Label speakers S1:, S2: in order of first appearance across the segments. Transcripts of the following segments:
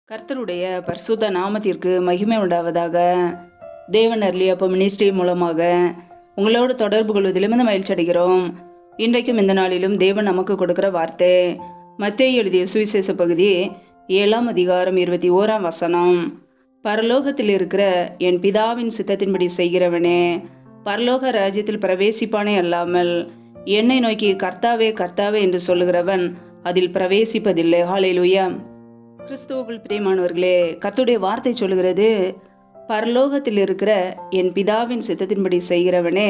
S1: கர்த்தருடைய பரிசுத்த நாமத்திற்கு மகிமை உண்டாவதாக. தேவன் அருளிய அப்ப மினிஸ்ட்ரி மூலமாக உங்களோடு தொடர்பு கொள்வதிலும் இந்த மகிழ்ச்சி அடைகிறோம். இன்றைக்கும் இந்த நாளிலும் தேவன் நமக்கு கொடுக்கிற வார்த்தை மத்தேயு எழுதிய சுவிசேஷ பகுதி 7ஆம் அதிகாரம் 21ஆம் வசனம். பரலோகத்தில் இருக்கிற என் பிதாவின் சித்தத்தின்படி செய்கிறவனே பரலோக ராஜ்யத்தில் பிரவேசிப்பானே அல்லாமல் என்னை நோக்கி கர்த்தாவே கர்த்தாவே என்று சொல்லுகிறவன் அதில் பிரவேசிப்பதில்லை. ஹல்லேலூயா. கிறிஸ்துவுக்குள் பிரியமானவர்களே, கர்த்தருடைய வார்த்தை சொல்லுகிறது, பரலோகத்தில் இருக்கிற என் பிதாவின் சித்தத்தின்படி செய்கிறவனே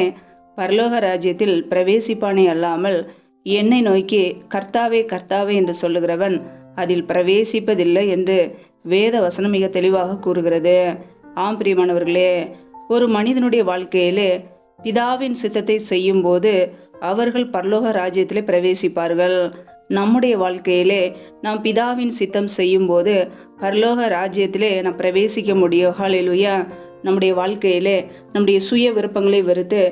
S1: பரலோக ராஜ்யத்தில் பிரவேசிப்பானே அல்லாமல் என்னை நோக்கி கர்த்தாவே கர்த்தாவே என்று சொல்லுகிறவன் அதில் பிரவேசிப்பதில்லை என்று வேத வசனம் மிக தெளிவாக கூறுகிறது. ஆம் பிரியமானவர்களே, ஒரு மனிதனுடைய வாழ்க்கையிலே பிதாவின் சித்தத்தை செய்யும் போது அவர்கள் பரலோக ராஜ்யத்திலே பிரவேசிப்பார்கள். நம்முடைய வாழ்க்கையிலே நாம் பிதாவின் சித்தம் செய்யும் போது பரலோக ராஜ்யத்திலே நாம் பிரவேசிக்க முடியும். ஹல்லேலூயா. நம்முடைய வாழ்க்கையிலே நம்முடைய சுய விருப்பங்களை வெறுத்து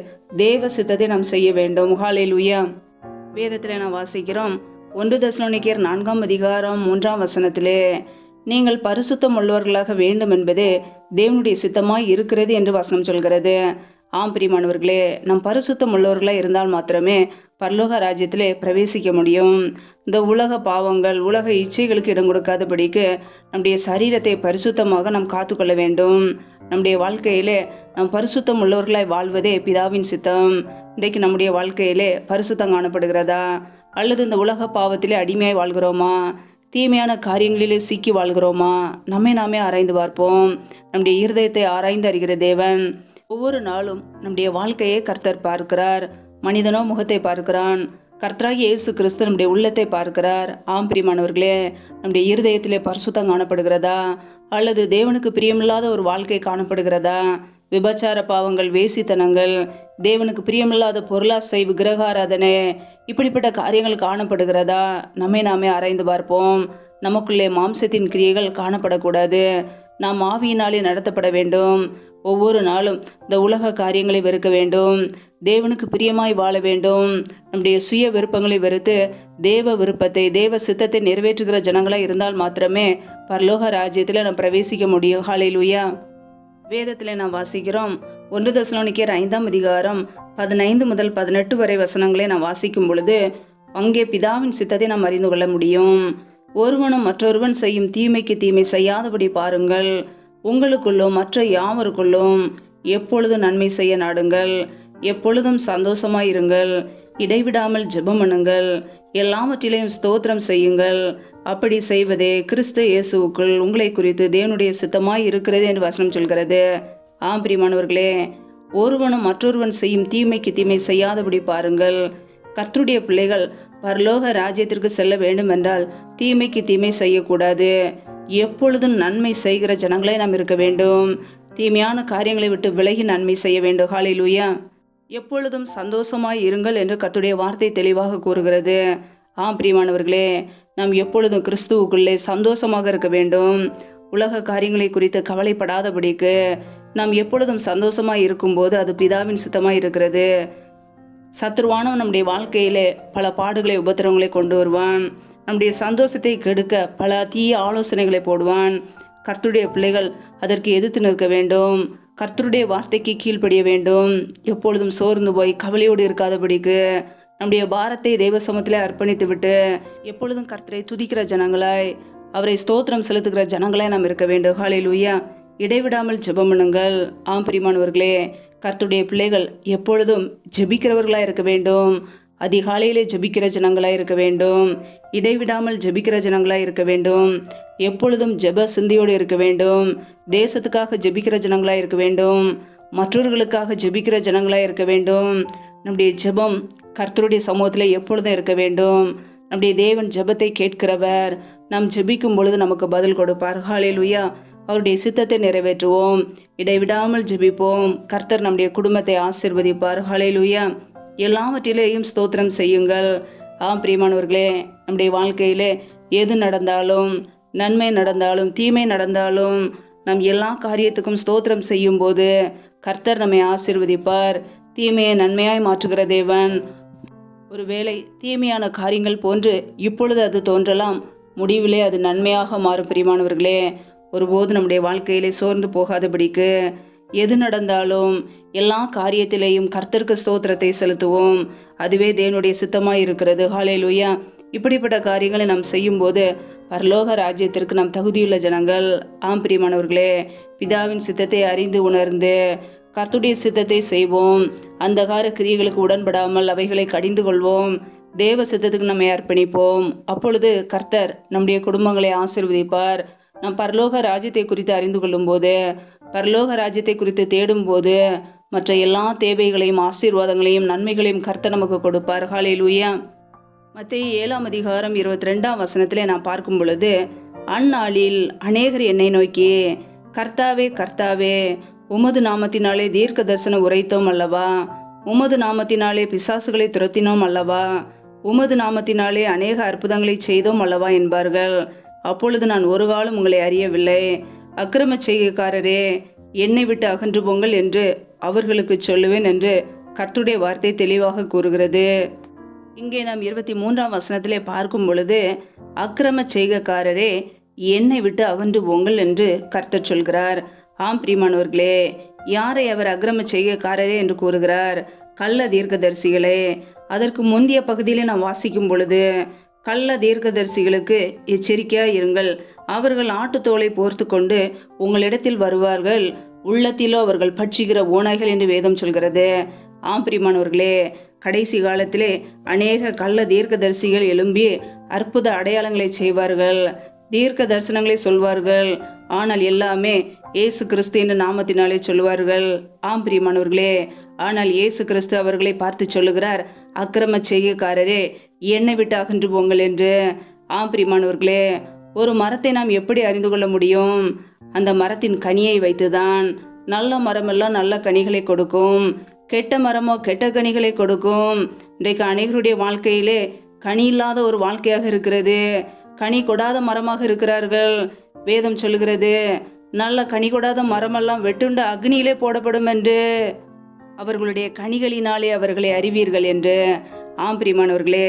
S1: தேவ சித்தத்தை நாம் செய்ய வேண்டும். ஹல்லேலூயா. வேதத்திலே நாம் வாசிக்கிறோம், 1 தெசலோனிக்கேயர் 4ஆம் அதிகாரம் 3ஆம் வசனத்திலே, நீங்கள் பரிசுத்தம் உள்ளவர்களாக வேண்டும் என்பதே தேவனுடைய சித்தமாய் இருக்கிறது என்று வசனம் சொல்கிறது. ஆம் பிரியமானவர்களே, நம் பரிசுத்தம் உள்ளவர்களாக இருந்தால் மாத்திரமே பரலோக ராஜ்யத்திலே பிரவேசிக்க முடியும். இந்த உலக பாவங்கள் உலக இச்சைகளுக்கு இடம் கொடுக்காதபடிக்கு நம்முடைய சரீரத்தை பரிசுத்தமாக நாம் காத்துக்கொள்ள வேண்டும். நம்முடைய வாழ்க்கையிலே நாம் பரிசுத்தம் உள்ளவர்களாய் வாழ்வதே பிதாவின் சித்தம். இன்றைக்கு நம்முடைய வாழ்க்கையிலே பரிசுத்தம் காணப்படுகிறதா, அல்லது இந்த உலக பாவத்திலே அடிமையாய் வாழ்கிறோமா, தீமையான காரியங்களிலே சிக்கி வாழ்கிறோமா? நம்மை நாமே ஆராய்ந்து பார்ப்போம். நம்முடைய இருதயத்தை ஆராய்ந்து அறிகிற தேவன் ஒவ்வொரு நாளும் நம்முடைய வாழ்க்கையை கர்த்தர் பார்க்கிறார். மனிதனோ முகத்தை பார்க்கிறான், கர்த்தராகிய இயேசு கிறிஸ்து நம்முடைய உள்ளத்தை பார்க்கிறார். ஆம் பிரியமானவர்களே, நம்முடைய இருதயத்திலே பரிசுத்தம் காணப்படுகிறதா, அல்லது தேவனுக்கு பிரியமில்லாத ஒரு வாழ்க்கை காணப்படுகிறதா? விபச்சார பாவங்கள், வேசித்தனங்கள், தேவனுக்கு பிரியமில்லாத பொருளாசை, விக்கிரகாராதனை, இப்படிப்பட்ட காரியங்கள் காணப்படுகிறதா? நம்மை நாமே ஆராய்ந்து பார்ப்போம். நமக்குள்ளே மாம்சத்தின் கிரியைகள் காணப்படக்கூடாது. நாம் ஆவியினாலே நடத்தப்பட வேண்டும். ஒவ்வொரு நாளும் இந்த உலக காரியங்களை வெறுக்க வேண்டும். தேவனுக்கு பிரியமாய் வாழ வேண்டும். நம்முடைய சுய விருப்பங்களை வெறுத்து தேவ விருப்பத்தை தேவ சித்தத்தை நிறைவேற்றுகிற ஜனங்களாக இருந்தால் மாத்திரமே பரலோக ராஜ்யத்தில் நாம் பிரவேசிக்க முடியும். ஹல்லேலூயா. வேதத்தில் நாம் வாசிக்கிறோம், 1 தெசலோனிக்கேயர் 5ஆம் அதிகாரம் 15 முதல் 18 வரை வசனங்களை நாம் வாசிக்கும் பொழுது அங்கே பிதாவின் சித்தத்தை நாம் அறிந்து கொள்ள முடியும். ஒருவனும் மற்றொருவன் செய்யும் தீமைக்கு தீமை செய்யாதபடி பாருங்கள். உங்களுக்குள்ளும் மற்ற யாவருக்குள்ளும் எப்பொழுதும் நன்மை செய்ய நாடுங்கள். எப்பொழுதும் சந்தோஷமாயிருங்கள். இடைவிடாமல் ஜெபம் பண்ணுங்கள். எல்லாவற்றிலையும் ஸ்தோத்திரம் செய்யுங்கள். அப்படி செய்வதே கிறிஸ்து இயேசுவுக்குள் உங்களை குறித்து தேவனுடைய சித்தமாய் இருக்கிறது என்று வசனம் சொல்கிறது. ஆம் பிரியமானவர்களே, ஒருவனும் மற்றொருவன் செய்யும் தீமைக்கு தீமை செய்யாதபடி பாருங்கள். கர்த்தருடைய பிள்ளைகள் பரலோக ராஜ்யத்திற்கு செல்ல வேண்டும் என்றால் தீமைக்கு தீமை செய்யக்கூடாது. எப்பொழுதும் நன்மை செய்கிற ஜனங்களே நாம் இருக்க வேண்டும். தீமையான காரியங்களை விட்டு விலகி நன்மை செய்ய வேண்டும். ஹல்லேலூயா. எப்பொழுதும் சந்தோஷமாய் இருங்கள் என்று கர்த்தருடைய வார்த்தை தெளிவாக கூறுகிறது. ஆம் பிரியமானவர்களே, நாம் எப்பொழுதும் கிறிஸ்துவுக்குள்ளே சந்தோஷமாக இருக்க வேண்டும். உலக காரியங்களை குறித்து கவலைப்படாதபடிக்கு நாம் எப்பொழுதும் சந்தோஷமாய் இருக்கும்போது அது பிதாவின் சித்தமாய் இருக்கிறது. சத்துருவானவன் நம்முடைய வாழ்க்கையிலே பல பாடுகளை உபத்திரவங்களை கொண்டு வருவான். நம்முடைய சந்தோஷத்தை கெடுக்க பல தீய ஆலோசனைகளை போடுவான். கர்த்தருடைய பிள்ளைகள் அதற்கு எதிர்த்து நிற்க வேண்டும். கர்த்தருடைய வார்த்தைக்கு கீழ்ப்படிய வேண்டும். எப்பொழுதும் சோர்ந்து போய் கவலையோடு இருக்காதபடிக்கு நம்முடைய பாரத்தை தெய்வ சமூகத்திலே அர்ப்பணித்து விட்டு எப்பொழுதும் கர்த்தரை துதிக்கிற ஜனங்களாய் அவரை ஸ்தோத்திரம் செலுத்துகிற ஜனங்களாய் நாம் இருக்க வேண்டும். ஹல்லேலூயா. இடைவிடாமல் ஜெபம் பண்ணுங்கள். ஆம் பிரியமானவர்களே, கர்த்தருடைய பிள்ளைகள் எப்பொழுதும் ஜெபிக்கிறவர்களாக இருக்க வேண்டும். அதிகாலையிலே ஜெபிக்கிற ஜனங்களாக இருக்க வேண்டும். இடைவிடாமல் ஜெபிக்கிற ஜனங்களாக இருக்க வேண்டும். எப்பொழுதும் ஜெப சிந்தையோடு இருக்க வேண்டும். தேசத்துக்காக ஜெபிக்கிற ஜனங்களாக இருக்க வேண்டும். மற்றவர்களுக்காக ஜெபிக்கிற ஜனங்களாக இருக்க வேண்டும். நம்முடைய ஜெபம் கர்த்தருடைய சமூகத்தில் எப்பொழுதும் இருக்க வேண்டும். நம்முடைய தேவன் ஜெபத்தை கேட்கிறவர். நாம் ஜெபிக்கும் பொழுது நமக்கு பதில் கொடுப்பார். ஹல்லேலூயா. அவருடைய சித்தத்தை நிறைவேற்றுவோம். இடைவிடாமல் ஜெபிப்போம். கர்த்தர் நம்முடைய குடும்பத்தை ஆசீர்வதிப்பார். ஹல்லேலூயா. எல்லாவற்றிலேயும் ஸ்தோத்திரம் செய்யுங்கள். ஆம் பிரியமானவர்களே, நம்முடைய வாழ்க்கையிலே எது நடந்தாலும், நன்மை நடந்தாலும் தீமை நடந்தாலும், நாம் எல்லா காரியத்துக்கும் ஸ்தோத்திரம் செய்யும் போது கர்த்தர் நம்மை ஆசீர்வதிப்பார். தீமையை நன்மையாய் மாற்றுகிற தேவன். ஒருவேளை தீமையான காரியங்கள் போன்று இப்பொழுது அது தோன்றலாம். முடிவிலே அது நன்மையாக மாறும். பிரியமானவர்களே, ஒருபோது நம்முடைய வாழ்க்கையிலே சோர்ந்து போகாதபடிக்கு எது நடந்தாலும் எல்லா காரியத்திலேயும் கர்த்தருக்கு ஸ்தோத்திரத்தை செலுத்துவோம். அதுவே தேவனுடைய சித்தமாய் இருக்கிறது. ஹல்லேலூயா. இப்படிப்பட்ட காரியங்களை நாம் செய்யும்போது பரலோக ராஜ்யத்திற்கு நாம் தகுதியுள்ள ஜனங்கள். ஆம் பிரியமானவர்களே, பிதாவின் சித்தத்தை அறிந்து உணர்ந்து கர்த்தருடைய சித்தத்தை செய்வோம். அந்தகார கிரியைகளுக்கு உடன்படாமல் அவைகளை கடிந்து கொள்வோம். தேவ சித்தத்துக்கு நம்மை அர்ப்பணிப்போம். அப்பொழுது கர்த்தர் நம்முடைய குடும்பங்களை ஆசீர்வதிப்பார். நாம் பரலோக ராஜ்யத்தை குறித்து அறிந்து கொள்ளும் போது, பரலோக ராஜ்யத்தை குறித்து தேடும் போது மற்ற எல்லா தேவைகளையும் ஆசீர்வாதங்களையும் நன்மைகளையும் கர்த்தர் நமக்கு கொடுப்பார். ஹல்லேலூயா. மத்தேயு 7ஆம் அதிகாரம் 22ஆம் வசனத்திலே நாம் பார்க்கும் பொழுது, அந்நாளில் அநேகர் என்னை நோக்கி, கர்த்தாவே கர்த்தாவே, உமது நாமத்தினாலே தீர்க்க தரிசனம் உரைத்தோம் அல்லவா, உமது நாமத்தினாலே பிசாசுகளை துரத்தினோம் அல்லவா, உமது நாமத்தினாலே அநேக அற்புதங்களை செய்தோம் அல்லவா என்பார்கள். அப்பொழுது நான் ஒரு காலம் உங்களை அறியவில்லை, அக்கிரம செய்கைக்காரரே, என்னை விட்டு அகன்று போங்கள் என்று அவர்களுக்கு சொல்லுவேன் என்று கர்த்தருடைய வார்த்தை தெளிவாக கூறுகிறது. இங்கே நாம் 23ஆம் வசனத்திலே பார்க்கும் பொழுது, அக்கிரம செய்கைக்காரரே, என்னை விட்டு அகன்று போங்கள் என்று கர்த்தர் சொல்கிறார். ஆம் பிரியமானவர்களே, யாரை அவர் அக்கிரம செய்கைக்காரரே என்று கூறுகிறார்? கள்ள தீர்க்கதரிசிகளே. அதற்கு முந்தைய பகுதியிலே நாம் வாசிக்கும் பொழுது, கள்ள தீர்க்கதரிசிகளுக்கு எச்சரிக்கையாக இருங்கள், அவர்கள் ஆட்டுத்தோலை போர்த்து கொண்டு உங்களிடத்தில் வருவார்கள், உள்ளத்திலோ அவர்கள் பட்சிக்கிற ஓநாய்கள் என்று வேதம் சொல்கிறது. ஆம் பிரியமானவர்களே, கடைசி காலத்திலே அநேக கள்ள தீர்க்கதரிசிகள் எழும்பி அற்புத அடையாளங்களை செய்வார்கள், தீர்க்க தரிசனங்களை சொல்வார்கள். ஆனால் எல்லாமே இயேசு கிறிஸ்து என்ற நாமத்தினாலே சொல்லுவார்கள். ஆம் பிரியமானவர்களே, ஆனால் இயேசு கிறிஸ்து அவர்களை பார்த்து சொல்லுகிறார், அக்கிரம செய்கைக்காரரே, என்னை விட்டு அகன்று போங்கள் என்று. ஆம் பிரியமானவர்களே, ஒரு மரத்தை நாம் எப்படி அறிந்து கொள்ள முடியும்? அந்த மரத்தின் கனியை வைத்துதான். நல்ல மரமெல்லாம் நல்ல கனிகளை கொடுக்கும், கெட்ட மரமோ கெட்ட கனிகளை கொடுக்கும். இன்றைக்கு அநேகருடைய வாழ்க்கையிலே கனி இல்லாத ஒரு வாழ்க்கையாக இருக்கிறது. கனி கொடாத மரமாக இருக்கிறார்கள். வேதம் சொல்லுகிறது, நல்ல கனி கொடாத மரமெல்லாம் வெட்டுண்டு அக்னியிலே போடப்படும் என்று. அவர்களுடைய கனிகளினாலே அவர்களை அறிவீர்கள் என்று. ஆம் பிரியமானவர்களே,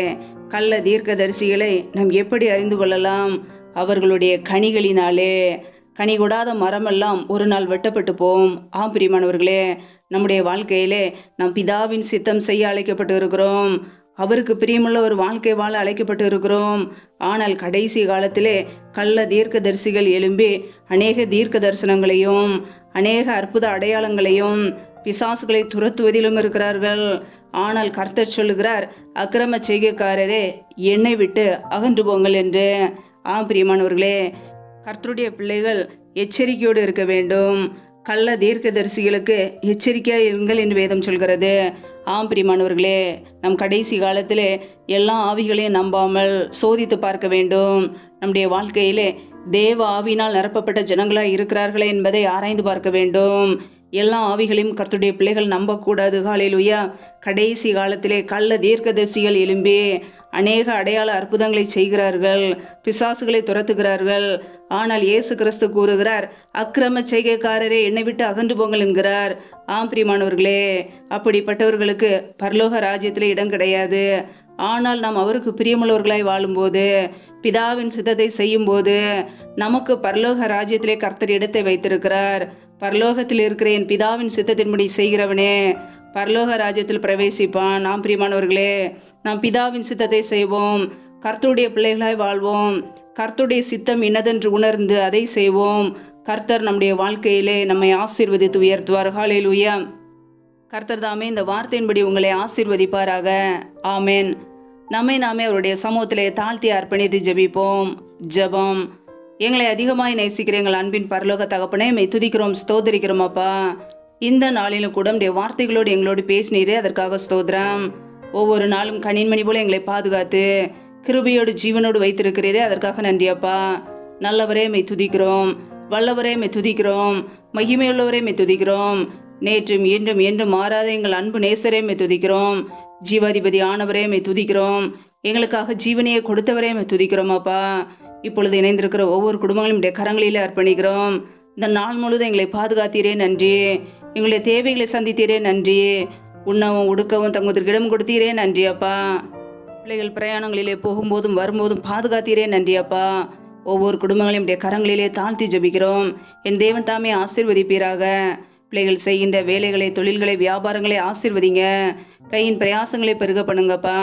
S1: கள்ள தீர்க்கதரிசிகளை நாம் எப்படி அறிந்து கொள்ளலாம்? அவர்களுடைய கனிகளினாலே. கனி கொடாத மரமெல்லாம் ஒரு நாள் வெட்டப்பட்டு போம். ஆம் பிரியமானவர்களே, நம்முடைய வாழ்க்கையிலே நாம் பிதாவின் சித்தம் செய்ய அழைக்கப்பட்டு இருக்கிறோம். அவருக்கு பிரியமுள்ள ஒரு வாழ்க்கை வாழ அழைக்கப்பட்டு இருக்கிறோம். ஆனால் கடைசி காலத்திலே கள்ள தீர்க்கதரிசிகள் எழும்பி அநேக தீர்க்க தரிசனங்களையும் அநேக அற்புத அடையாளங்களையும் பிசாசுகளை துரத்துவதிலும் இருக்கிறார்கள். ஆனால் கர்த்தர் சொல்லுகிறார், அக்கிரம செய்கைக்காரரே, என்னை விட்டு அகன்று போங்கள் என்று. ஆம் பிரியமானவர்களே, கர்த்தருடைய பிள்ளைகள் எச்சரிக்கையோடு இருக்க வேண்டும். கள்ள தீர்க்கதரிசிகளுக்கு எச்சரிக்கையாக இருங்கள் என்று வேதம் சொல்கிறது. ஆம் பிரியமானவர்களே, நம் கடைசி காலத்திலே எல்லா ஆவிகளையும் நம்பாமல் சோதித்து பார்க்க வேண்டும். நம்முடைய வாழ்க்கையிலே தேவ ஆவியினால் நிரப்பப்பட்ட ஜனங்களாக இருக்கிறார்களே என்பதை ஆராய்ந்து பார்க்க வேண்டும். எல்லா ஆவிகளையும் கர்த்தருடைய பிள்ளைகள் நம்பக்கூடாது. ஹல்லேலூயா. கடைசி காலத்திலே கள்ள தீர்க்கதரிசிகள் எழும்பி அநேக அடையாள அற்புதங்களை செய்கிறார்கள், பிசாசுகளை துரத்துகிறார்கள். ஆனால் இயேசு கிறிஸ்து கூறுகிறார், அக்கிரம செய்கைக்காரரே, என்னை விட்டு அகன்று போங்கள் என்கிறார். ஆம் பிரியமானவர்களே, அப்படிப்பட்டவர்களுக்கு பரலோக ராஜ்யத்திலே இடம் கிடையாது. ஆனால் நாம் அவருக்கு பிரியமுள்ளவர்களாய் வாழும்போது, பிதாவின் சித்தத்தை செய்யும் போது நமக்கு பரலோக ராஜ்யத்திலே கர்த்தர் இடத்தை வைத்திருக்கிறார். பரலோகத்தில் இருக்கிற என் பிதாவின் சித்தத்தின்படி செய்கிறவனே பரலோக ராஜ்யத்தில் பிரவேசிப்பான். நாம் பிரியமானவர்களே, நாம் பிதாவின் சித்தத்தை செய்வோம், கர்த்தருடைய பிள்ளைகளாய் வாழ்வோம், கர்த்தருடைய சித்தம் இன்னதென்று உணர்ந்து அதை செய்வோம். கர்த்தர் நம்முடைய வாழ்க்கையிலே நம்மை ஆசீர்வதித்து உயர்த்துவார். ஹல்லேலூயா. கர்த்தர் தாமே இந்த வார்த்தையின்படி உங்களை ஆசீர்வதிப்பாராக. ஆமேன். நாமே அவருடைய சமூகத்திலே தாழ்த்தி அர்ப்பணித்து ஜெபிப்போம். ஜெபம். எங்களை அதிகமாய் நேசிக்கிற எங்கள் அன்பின் பரலோக தகப்பனே, மெய் துதிக்கிறோம், ஸ்தோதரிக்கிறோம் அப்பா. இந்த நாளிலும் கூட உடைய வார்த்தைகளோடு எங்களோடு பேசினீரே, அதற்காக ஸ்தோத்திரம். ஒவ்வொரு நாளும் கனின்மணி போல எங்களை பாதுகாத்து கிருபையோடு ஜீவனோடு வைத்திருக்கிறீரே, அதற்காக நன்றி அப்பா. நல்லவரே மெய் துதிக்கிறோம், வல்லவரே மெய் துதிக்கிறோம், மகிமையுள்ளவரே மெய் துதிக்கிறோம். நேற்றும் என்றும் என்றும் மாறாத எங்கள் அன்பு நேசரே மெய் துதிக்கிறோம். ஜீவாதிபதி ஆனவரே மெய் துதிக்கிறோம். எங்களுக்காக ஜீவனையை கொடுத்தவரே மெய் துதிக்கிறோம் அப்பா. இப்பொழுது இணைந்திருக்கிற ஒவ்வொரு குடும்பங்களும் உடைய கரங்களிலே அர்ப்பணிக்கிறோம். இந்த நாள் முழுவதும் எங்களை பாதுகாத்தீரே நன்றி. எங்களுடைய தேவைகளை சந்தித்தீரே நன்றி. உண்ணவும் உடுக்கவும் தங்குவதற்கு இடம் கொடுத்தீரே நன்றி அப்பா. பிள்ளைகள் பிரயாணங்களிலே போகும்போதும் வரும்போதும் பாதுகாத்தீரே நன்றியப்பா. ஒவ்வொரு குடும்பங்களையும் உடைய கரங்களிலே தாழ்த்தி ஜெபிக்கிறோம். என் தேவன் தாமே ஆசீர்வதிப்பீராக. பிள்ளைகள் செய்கின்ற வேலைகளை, தொழில்களை, வியாபாரங்களை ஆசீர்வதிங்க. கையின் பிரயாசங்களை பெருக பண்ணுங்கப்பா.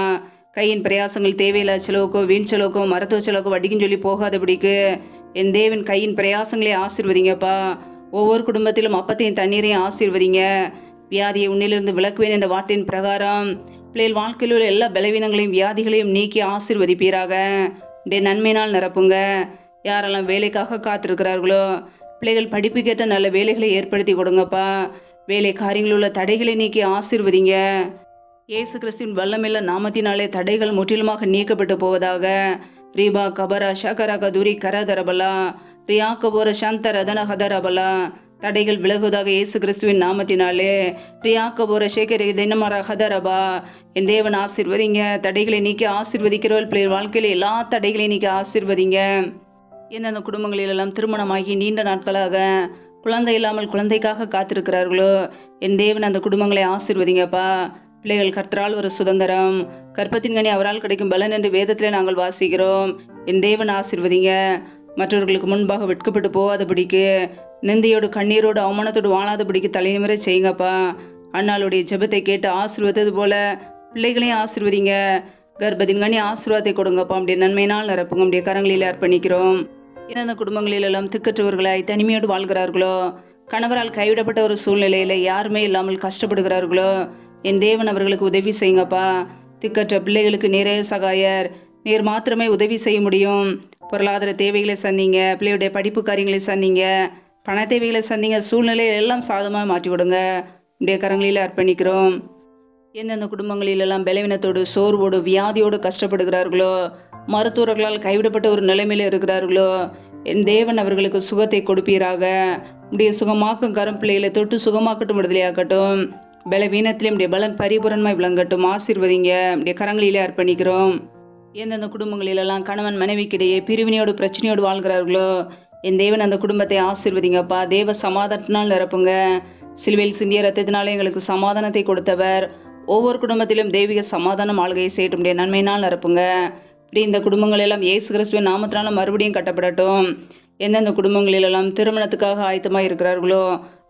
S1: கையின் பிரயாசங்கள் தேவையில்லா செலவுக்கோ, வீண் செலவுக்கோ, மருத்துவ செலவுக்கோ, வட்டிக்கும் சொல்லி போகாதபடிக்கு என் தேவன் கையின் பிரயாசங்களை ஆசீர்வதிங்கப்பா. ஒவ்வொரு குடும்பத்திலும் அப்பத்தையும் தண்ணீரையும் ஆசீர்வதிங்க. வியாதியை உன்னிலிருந்து விலக்குவேன் என்ற வார்த்தையின் பிரகாரம் பிள்ளைகள் வாழ்க்கையில் உள்ள எல்லா பலவீனங்களையும் வியாதிகளையும் நீக்கி ஆசீர்வதிப்பீராக. உடைய நன்மையினால் நிரப்புங்க. யாரெல்லாம் வேலைக்காக காத்திருக்கிறார்களோ பிள்ளைகள் படிப்புக்கேற்ற நல்ல வேலைகளை ஏற்படுத்தி கொடுங்கப்பா. வேலை காரியங்களில் உள்ள தடைகளை நீக்கி ஆசீர்வதிங்க. இயேசு கிறிஸ்துவின் வல்லமில்ல நாமத்தினாலே தடைகள் முற்றிலுமாக நீக்கப்பட்டு போவதாக. ரீபா கபரா ஷகரா கதுரி கரதரபலா ரியா கபோர சந்த ரதன ஹதரபலா. தடைகள் விலகுவதாக இயேசு கிறிஸ்துவின் நாமத்தினாலே. ரியா கபோர சேகரி தினமர ஹதரபா. என் தேவன் ஆசீர்வதிங்க. தடைகளை நீக்கி ஆசீர்வதிக்கிறவர்கள் பிள்ளைகள் வாழ்க்கையில் எல்லா தடைகளையும் நீக்கி ஆசீர்வதிங்க. எந்தெந்த குடும்பங்களிலெல்லாம் திருமணமாகி நீண்ட நாட்களாக குழந்தை இல்லாமல் குழந்தைக்காக காத்திருக்கிறார்களோ என் தேவன் அந்த குடும்பங்களை ஆசீர்வதிங்கப்பா. பிள்ளைகள் கர்த்தரால் ஒரு சுதந்திரம், கற்பத்தின் கனி அவரால் கிடைக்கும் பலன் என்று வேதத்திலே நாங்கள் வாசிக்கிறோம். என் தேவன் ஆசீர்வதிங்க. மற்றவர்களுக்கு முன்பாக வெட்கப்பட்டு போகாதபடிக்கு, நிந்தையோடு கண்ணீரோடு அவமானத்தோடு வாழாதபடிக்கு தலைநிமிர செய்யுங்கப்பா. அண்ணாளுடைய ஜெபத்தை கேட்டு ஆசீர்வதித்தது போல பிள்ளைகளையும் ஆசீர்வதிங்க. கர்ப்பத்தின் கனி ஆசீர்வாதத்தை கொடுங்கப்பா. அப்படியே நன்மையினால் நிரப்புங்க. அப்படியே கரங்களில் அர்ப்பணிக்கிறோம். எந்தெந்த குடும்பங்களிலெல்லாம் திக்கற்றவர்களாய் தனிமையோடு வாழ்கிறார்களோ, கணவரால் கைவிடப்பட்ட ஒரு சூழ்நிலையில் யாருமே இல்லாமல் கஷ்டப்படுகிறார்களோ என் தேவன் அவர்களுக்கு உதவி செய்யுங்கப்பா. திக்கற்ற பிள்ளைகளுக்கு நீரே சகாயர். நீர் மாத்திரமே உதவி செய்ய முடியும். பொருளாதார தேவைகளை சந்திங்க, பிள்ளையுடைய படிப்பு காரியங்களை சந்திங்க, பண தேவைகளை சந்திங்க. சூழ்நிலையை எல்லாம் சாதமாக மாற்றி கொடுங்க. உடைய கரங்களில் அர்ப்பணிக்கிறோம். எந்தெந்த குடும்பங்களிலெல்லாம் பலவீனத்தோடு, சோர்வோடு, வியாதியோடு கஷ்டப்படுகிறார்களோ, மருத்துவர்களால் கைவிடப்பட்ட ஒரு நிலைமையில் இருக்கிறார்களோ என் தேவன் அவர்களுக்கு சுகத்தை கொடுப்பீராக. உடைய சுகமாக்கும் கரம் பிள்ளைகளை தொட்டு சுகமாக்கட்டும், விடுதலையாக்கட்டும். பலவீனத்திலே உடைய பலன் பரிபூரணமாய் விளங்கட்டும். ஆசீர்வதிங்க. உடைய கரங்களிலே அர்ப்பணிக்கிறோம். எந்தெந்த குடும்பங்களிலெல்லாம் கணவன் மனைவிக்கிடையே பிரிவினையோடு பிரச்சனையோடு வாழ்கிறார்களோ என் தேவன் அந்த குடும்பத்தை ஆசீர்வதிங்கப்பா. தேவ சமாதானத்தினால் நிரப்புங்க. சிலுவையில் சிந்திய ரத்தத்தினாலே எங்களுக்கு சமாதானத்தை கொடுத்தவர் ஒவ்வொரு குடும்பத்திலும் தெய்வீக சமாதானம் ஆளுகையை செய்யட்டும். நன்மையினால் நிரப்புங்க. இப்படி இந்த குடும்பங்கள் எல்லாம் இயேசு கிறிஸ்துவின் நாமத்தினால மறுபடியும் கட்டப்படட்டும். எந்தெந்த குடும்பங்களிலெல்லாம் திருமணத்துக்காக ஆயத்தமாக இருக்கிறார்களோ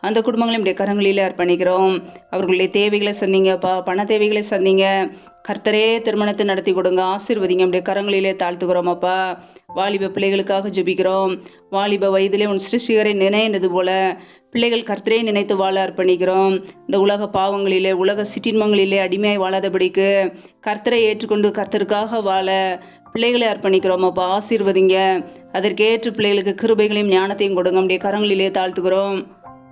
S1: அந்த குடும்பங்களையும் இப்படி கரங்களிலே அர்ப்பணிக்கிறோம். அவர்களுடைய தேவைகளை சந்திங்கப்பா. பண தேவைகளை சந்திங்க. கர்த்தரே திருமணத்தை நடத்தி கொடுங்க. ஆசீர்வதிங்க. அப்படியே கரங்களிலே தாழ்த்துக்கிறோம் அப்பா. வாலிப பிள்ளைகளுக்காக ஜெபிக்கிறோம். வாலிப வயதிலே உன் சிருஷ்டிகரை நினைந்தது போல பிள்ளைகள் கர்த்தரே நினைத்து வாழ அர்ப்பணிக்கிறோம். இந்த உலக பாவங்களிலே, உலக சிற்றின்மங்களிலே அடிமையாய் வாழாதபடிக்கு கர்த்தரை ஏற்றுக்கொண்டு கர்த்தருக்காக வாழ பிள்ளைகளை அர்ப்பணிக்கிறோம் அப்பா. ஆசீர்வதிங்க. அதற்கேற்று பிள்ளைகளுக்கு கிருபைகளையும் ஞானத்தையும் கொடுங்க. அப்படியே கரங்களிலே தாழ்த்துக்கிறோம்.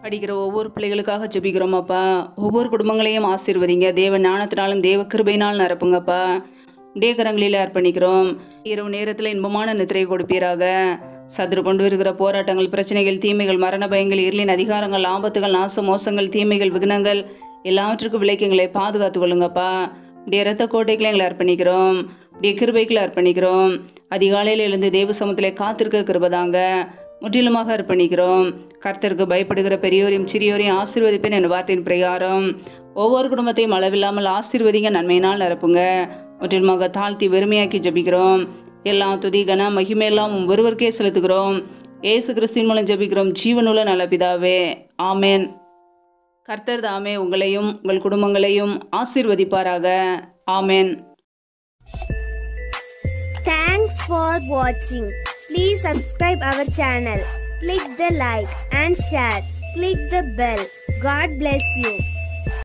S1: படிக்கிற ஒவ்வொரு பிள்ளைகளுக்காக ஜெபிக்கிறோம் அப்பா. ஒவ்வொரு குடும்பங்களையும் ஆசீர்வதிங்க. தேவ ஞானத்தினாலும் தேவ கிருபையினால் நிரப்புங்கப்பா. உடைய கரங்களிலே அர்ப்பணிக்கிறோம். இரவு நேரத்தில் இன்பமான நித்திரை கொடுப்பீராக. சத்துரு கொண்டு வருகிற போராட்டங்கள், பிரச்சனைகள், தீமைகள், மரண பயங்கள், இருளின் அதிகாரங்கள், ஆபத்துகள், நாச மோசங்கள், தீமைகள், விக்னங்கள் எல்லாவற்றுக்கும் விலைக்குங்களை பாதுகாத்து கொள்ளுங்கப்பா. உடைய இரத்த கோட்டைகளை எங்களை அர்ப்பணிக்கிறோம். உடைய கிருபைகளை அர்ப்பணிக்கிறோம். அதிகாலையில் எழுந்து தேவ சமூகத்திலே காத்திருக்க கிருபதாங்க. முற்றிலுமாக அர்ப்பணிக்கிறோம். கர்த்தருக்கு பயப்படுகிற பெரியோரையும் சிறியோரையும் ஆசீர்வதிப்பேன் என்ற வார்த்தையின் பிரகாரம் ஒவ்வொரு குடும்பத்தையும் அளவில்லாமல் ஆசீர்வதிங்க. நன்மையினால் நிரப்புங்க. முற்றிலுமாக தாழ்த்தி வெறுமையாக்கி ஜெபிக்கிறோம். எல்லா துதி கன மகிமையெல்லாம் ஒருவருக்கே செலுத்துகிறோம். இயேசு கிறிஸ்துவின் மூலம் ஜெபிக்கிறோம் ஜீவனுள்ள நல்ல பிதாவே. ஆமேன். கர்த்தர் தாமே உங்களையும் உங்கள் குடும்பங்களையும் ஆசீர்வதிப்பாராக. ஆமேன்.
S2: Thanks for watching. Please subscribe our channel. Click the like and share. Click the bell. God bless you.